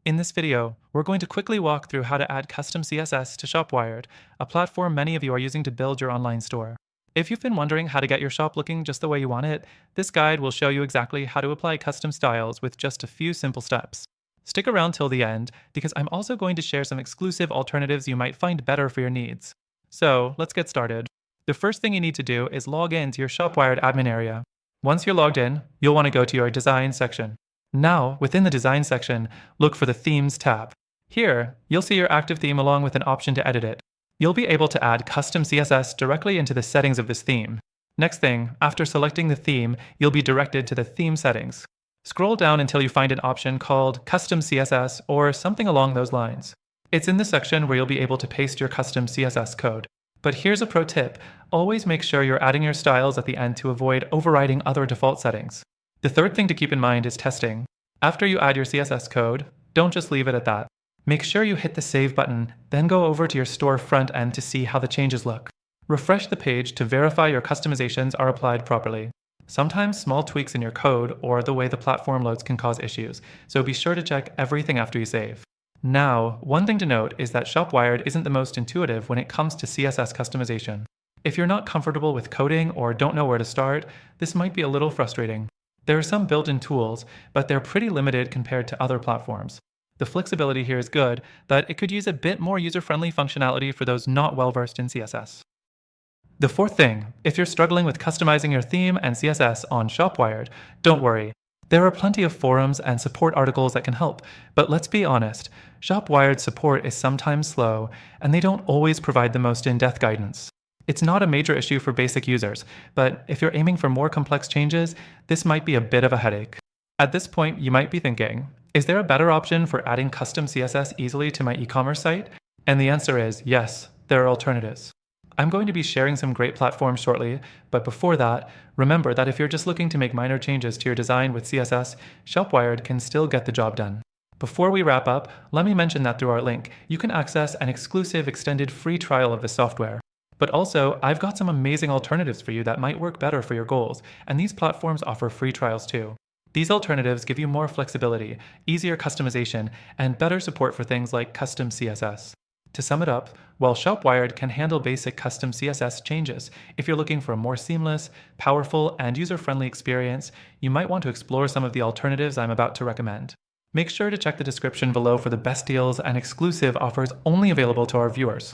In this video, we're going to quickly walk through how to add custom CSS to ShopWired, a platform many of you are using to build your online store. If you've been wondering how to get your shop looking just the way you want it, this guide will show you exactly how to apply custom styles with just a few simple steps. Stick around till the end, because I'm also going to share some exclusive alternatives you might find better for your needs. So, let's get started. The first thing you need to do is log in to your ShopWired admin area. Once you're logged in, you'll want to go to your Design section. Now, within the Design section, look for the Themes tab. Here, you'll see your active theme along with an option to edit it. You'll be able to add custom CSS directly into the settings of this theme. Next thing, after selecting the theme, you'll be directed to the theme settings. Scroll down until you find an option called Custom CSS or something along those lines. It's in the section where you'll be able to paste your custom CSS code. But here's a pro tip: always make sure you're adding your styles at the end to avoid overriding other default settings. The third thing to keep in mind is testing. After you add your CSS code, don't just leave it at that. Make sure you hit the Save button, then go over to your store front end to see how the changes look. Refresh the page to verify your customizations are applied properly. Sometimes small tweaks in your code or the way the platform loads can cause issues, so be sure to check everything after you save. Now, one thing to note is that ShopWired isn't the most intuitive when it comes to CSS customization. If you're not comfortable with coding or don't know where to start, this might be a little frustrating. There are some built-in tools, but they're pretty limited compared to other platforms. The flexibility here is good, but it could use a bit more user-friendly functionality for those not well-versed in CSS. The fourth thing, if you're struggling with customizing your theme and CSS on ShopWired, don't worry. There are plenty of forums and support articles that can help, but let's be honest, ShopWired support is sometimes slow, and they don't always provide the most in-depth guidance. It's not a major issue for basic users, but if you're aiming for more complex changes, this might be a bit of a headache. At this point, you might be thinking, is there a better option for adding custom CSS easily to my e-commerce site? And the answer is yes, there are alternatives. I'm going to be sharing some great platforms shortly, but before that, remember that if you're just looking to make minor changes to your design with CSS, ShopWired can still get the job done. Before we wrap up, let me mention that through our link, you can access an exclusive extended free trial of this software. But also, I've got some amazing alternatives for you that might work better for your goals, and these platforms offer free trials too. These alternatives give you more flexibility, easier customization, and better support for things like custom CSS. To sum it up, while ShopWired can handle basic custom CSS changes, if you're looking for a more seamless, powerful, and user-friendly experience, you might want to explore some of the alternatives I'm about to recommend. Make sure to check the description below for the best deals and exclusive offers only available to our viewers.